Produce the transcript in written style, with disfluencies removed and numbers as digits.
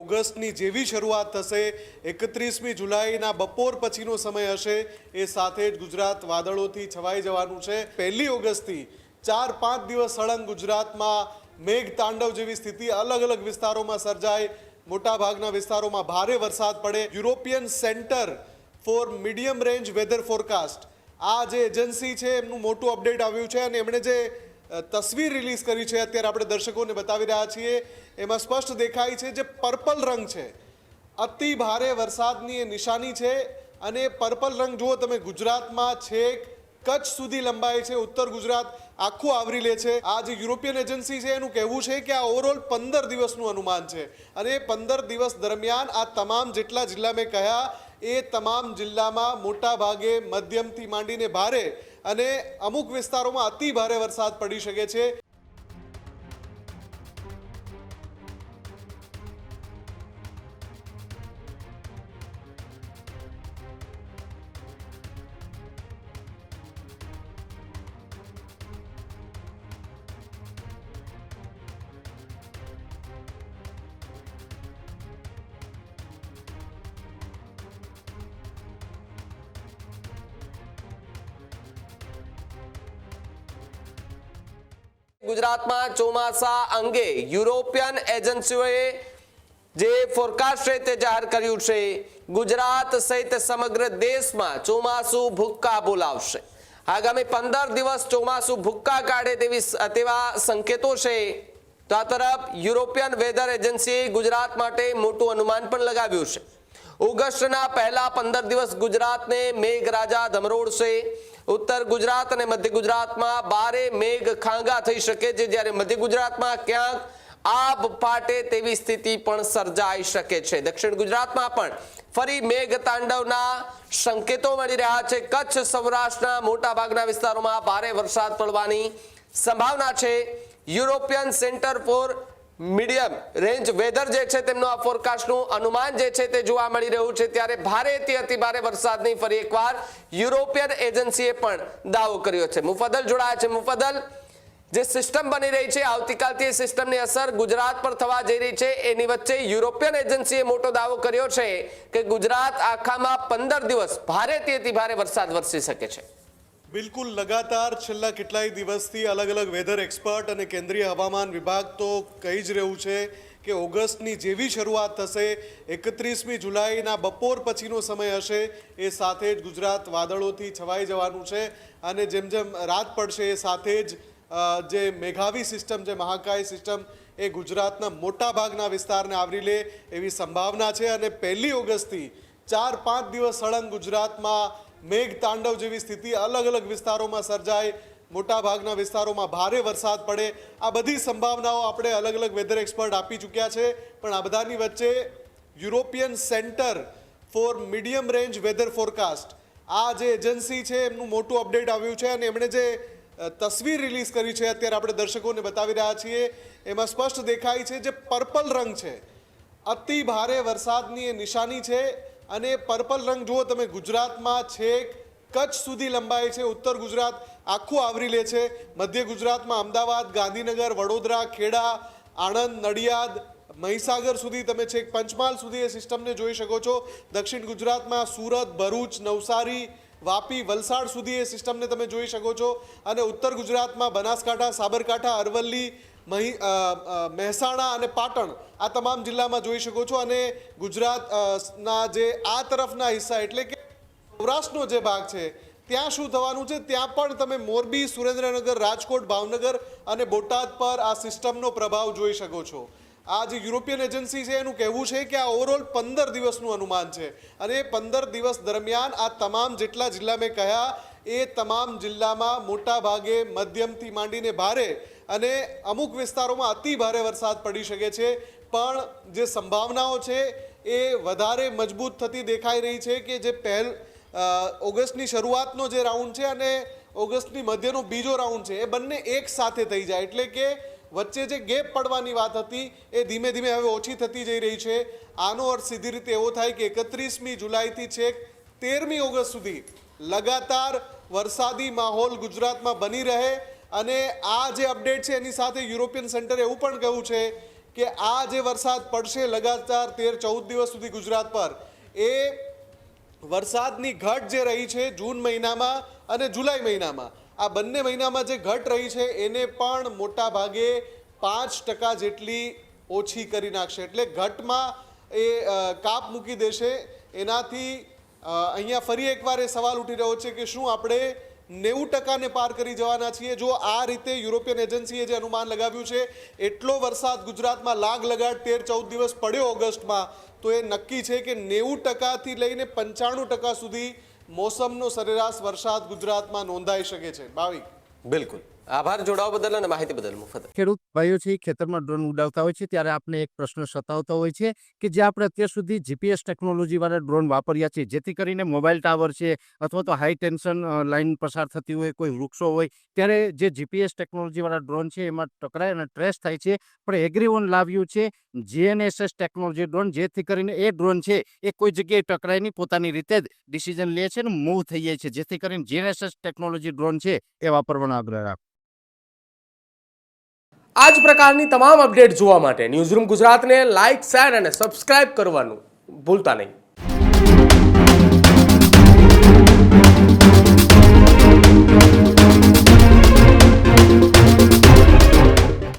ઓગસ્ટની જેવી શરૂઆત થશે 31મી જુલાઈના બપોર પછીનો સમય હશે એ સાથે જ ગુજરાત વાદળોથી છવાઈ જવાનું છે। 1 ઓગસ્ટથી 4-5 દિવસ સળંગ ગુજરાતમાં મેઘ તાંડવ જેવી સ્થિતિ અલગ અલગ વિસ્તારોમાં સર્જાય, મોટાભાગના વિસ્તારોમાં ભારે વરસાદ પડે। European centre for medium range weather forecast આ જે એજન્સી છે એમનું મોટું અપડેટ આવ્યું છે અને એમણે જે તસવીર રિલીઝ કરી છે અત્યારે આપણે દર્શકોને બતાવી રહ્યા છીએ એમાં સ્પષ્ટ દેખાય છે જે પર્પલ રંગ છે અતિ ભારે વરસાદની એ નિશાની છે અને પર્પલ રંગ જુઓ તમે ગુજરાતમાં છેક કચ્છ સુધી લંબાય છે, ઉત્તર ગુજરાત આખું આવરી લે છે। આ જે યુરોપિયન એજન્સી છે એનું કહેવું છે કે આ ઓવરઓલ 15 દિવસનું અનુમાન છે અને એ 15 દિવસ દરમિયાન આ તમામ જેટલા જિલ્લા મેં કહ્યા એ તમામ જિલ્લામાં મોટા ભાગે મધ્યમથી માંડીને ભારે અને અમુક વિસ્તારોમાં અતિ ભારે વરસાદ પડી શકે છે। ગુજરાતમાં ચોમાસા અંગે યુરોપિયન એજન્સીઓએ જે ફોરકાસ્ટ છે તે જાહેર કર્યું છે। ગુજરાત સહિત સમગ્ર દેશમાં ચોમાસું ભૂક્કા બોલાવશે। આગામી 15 દિવસ ચોમાસું ભૂક્કા કાઢે તેવા સંકેતો છે। તો આ તરફ યુરોપિયન વેધર એજન્સીએ ગુજરાત માટે મોટું અનુમાન પણ લગાવ્યું છે। ઓગસ્ટના પહેલા 15 દિવસ ગુજરાતને મેઘરાજા ધમરોળશે। ઉત્તર ગુજરાત અને મધ્ય ગુજરાતમાં ભારે મેઘ ખાંગા થઈ શકે છે, જ્યારે મધ્ય ગુજરાતમાં ક્યાંક આબ ફાટે તેવી સ્થિતિ પણ સર્જાઈ શકે છે। દક્ષિણ ગુજરાતમાં પણ ફરી મેઘ તાંડવના સંકેતો મળી રહ્યા છે। કચ્છ સૌરાષ્ટ્રના મોટા ભાગના વિસ્તારોમાં ભારે વરસાદ પડવાની સંભાવના છે। European centre for medium range weather જે છે તેમનો આ ફોરકાસ્ટનું અનુમાન જે છે તે જોવા મળી રહ્યું છે, ત્યારે ભારેથી અતિ ભારે વરસાદની ફરી એકવાર યુરોપિયન એજન્સીએ પણ દાવો કર્યો છે। મુફદ્દલ જોડાયા છે। મુફદ્દલ, જે સિસ્ટમ બની રહી છે આવતીકાલથી સિસ્ટમની અસર ગુજરાત પર થવા જઈ રહી છે, એની વચ્ચે યુરોપિયન એજન્સીએ મોટો દાવો કર્યો છે કે ગુજરાત આખામાં 15 દિવસ ભારેથી અતિ ભારે વરસાદ વરસી શકે છે। બિલકુલ લગાતાર છેલ્લા કેટલાય દિવસથી અલગ અલગ વેધર એક્સપર્ટ અને કેન્દ્રીય હવામાન વિભાગ તો કહી જ રહ્યું છે કે ઓગસ્ટની જેવી શરૂઆત થશે 31મી જુલાઈના બપોર પછીનો સમય હશે એ સાથે જ ગુજરાત વાદળોથી છવાઈ જવાનું છે અને જેમ જેમ રાત પડશે એ સાથે જ જે મેઘાવી સિસ્ટમ જે મહાકાય સિસ્ટમ એ ગુજરાતના મોટા ભાગના વિસ્તારને આવરી લે એવી સંભાવના છે અને 1 ઓગસ્ટથી 4-5 દિવસ સળંગ ગુજરાતમાં મેઘ તાંડવ જેવી સ્થિતિ અલગ અલગ વિસ્તારોમાં સર્જાય, મોટા ભાગના વિસ્તારોમાં ભારે વરસાદ પડે। આ બધી સંભાવનાઓ આપણે અલગ અલગ વેધર એક્સપર્ટ આપી ચૂક્યા છે, પણ આ બધાની વચ્ચે European centre for medium range weather forecast આ જે એજન્સી છે એમનું મોટું અપડેટ આવ્યું છે અને એમણે જે તસવીર રિલીઝ કરી છે અત્યારે આપણે દર્શકોને બતાવી રહ્યા છીએ એમાં સ્પષ્ટ દેખાય છે જે પર્પલ રંગ છે અતિ ભારે વરસાદની એ નિશાની છે અને પર્પલ રંગ જુઓ તમે ગુજરાતમાં છેક કચ્છ સુધી લંબાય છે, ઉત્તર ગુજરાત આખું આવરી લે છે। મધ્ય ગુજરાતમાં અમદાવાદ, ગાંધીનગર, વડોદરા, ખેડા, આણંદ, નડિયાદ, મહીસાગર સુધી તમે છેક પંચમહાલ સુધી એ સિસ્ટમને જોઈ શકો છો। દક્ષિણ ગુજરાતમાં સુરત, ભરૂચ, નવસારી, વાપી, વલસાડ સુધી એ સિસ્ટમને તમે જોઈ શકો છો અને ઉત્તર ગુજરાતમાં બનાસકાંઠા, સાબરકાંઠા, અરવલ્લી, મહેસાણા અને પાટણ આ તમામ જિલ્લામાં જોઈ શકો છો અને ગુજરાતના જે આ તરફના હિસ્સા એટલે કે સૌરાષ્ટ્રનો જે ભાગ છે ત્યાં શું થવાનું છે, ત્યાં પણ તમે મોરબી, સુરેન્દ્રનગર, રાજકોટ, ભાવનગર અને બોટાદ પર આ સિસ્ટમનો પ્રભાવ જોઈ શકો છો। આ જે યુરોપિયન એજન્સી છે એનું કહેવું છે કે આ ઓવરઓલ 15 દિવસનું અનુમાન છે અને એ 15 દિવસ દરમિયાન આ તમામ જેટલા જિલ્લા મેં કહ્યા એ તમામ જિલ્લામાં મોટા ભાગે મધ્યમથી માંડીને ભારે અને અમુક વિસ્તારોમાં અતિ ભારે વરસાદ પડી શકે છે, પણ જે સંભાવનાઓ છે એ વધારે મજબૂત થતી દેખાઈ રહી છે કે જે ઓગસ્ટની શરૂઆતનો જે રાઉન્ડ છે અને ઓગસ્ટની મધ્યનો બીજો રાઉન્ડ છે એ બંને એક સાથે થઈ જાય એટલે કે વચ્ચે જે ગેપ પડવાની વાત હતી એ ધીમે ધીમે હવે ઓછી થતી જઈ રહી છે। આનો અર્થ સીધી રીતે એવો થાય કે 31મી જુલાઈથી છેક 13મી ઓગસ્ટ સુધી લગાતાર વરસાદી માહોલ ગુજરાતમાં બની રહે અને આ જે અપડેટ છે એની સાથે યુરોપિયન સેન્ટરે એવું પણ કહ્યું છે કે આ જે વરસાદ પડશે લગાતાર 13-14 દિવસ સુધી ગુજરાત પર, એ વરસાદની ઘટ જે રહી છે જૂન મહિનામાં અને જુલાઈ મહિનામાં, આ બંને મહિનામાં જે ઘટ રહી છે એને પણ મોટા ભાગે 5% જેટલી ઓછી કરી નાખશે. એટલે ઘટમાં એ કાપ મૂકી દેશે. એનાથી અહીંયા ફરી એકવાર એ સવાલ ઉઠી રહ્યો છે કે શું આપણે 90% પાર કરી જવાના છીએ? જો આ રીતે યુરોપિયન એજન્સીએ જે અનુમાન લગાવ્યું છે, એટલો વરસાદ ગુજરાતમાં લાગ લગાડ 13-14 દિવસ પડ્યો ઓગસ્ટમાં, તો એ નક્કી છે કે 90%થી લઈને 95% સુધી મોસમનો સરેરાશ વરસાદ ગુજરાતમાં નોંધાઈ શકે છે. ભાવિક, બિલકુલ આભાર જોડાવા બદલ અને માહિતી બદલ મુફત. ખેડૂત ભાઈઓ છે ખેતરમાં ડ્રોન ઉડાવતા હોય છે ત્યારે આપણે એક પ્રશ્ન સતાવતો હોય છે કે જે આપણે અત્યાર સુધી જીપીએસ ટેકનોલોજી વાળા ડ્રોન વાપર્યા છે, જેથી કરીને મોબાઈલ ટાવર છે અથવા તો હાઈ ટેન્શન લાઈન પસાર થતી હોય, કોઈ વૃક્ષો હોય, ત્યારે જે જીપીએસ ટેકનોલોજી વાળા ડ્રોન છે એમાં ટકરાય અને ટ્રેસ થાય છે. પણ એગ્રીવન લાવ્યું છે જીએનએસએસ ટેકનોલોજી ડ્રોન, જેથી કરીને એ ડ્રોન છે એ કોઈ જગ્યાએ ટકરાય નહીં, પોતાની રીતે જ ડિસિઝન લે છે અને મૂવ થઈ જાય છે, જેથી કરીને જીએનએસએસ ટેકનોલોજી ડ્રોન છે એ વાપરવાનો આગ્રહ રાખો. આ જ પ્રકારની તમામ અપડેટ જોવા માટે ન્યૂઝરૂમ ગુજરાતને લાઇક, શેર અને સબસ્ક્રાઇબ કરવાનું ભૂલતા નહીં.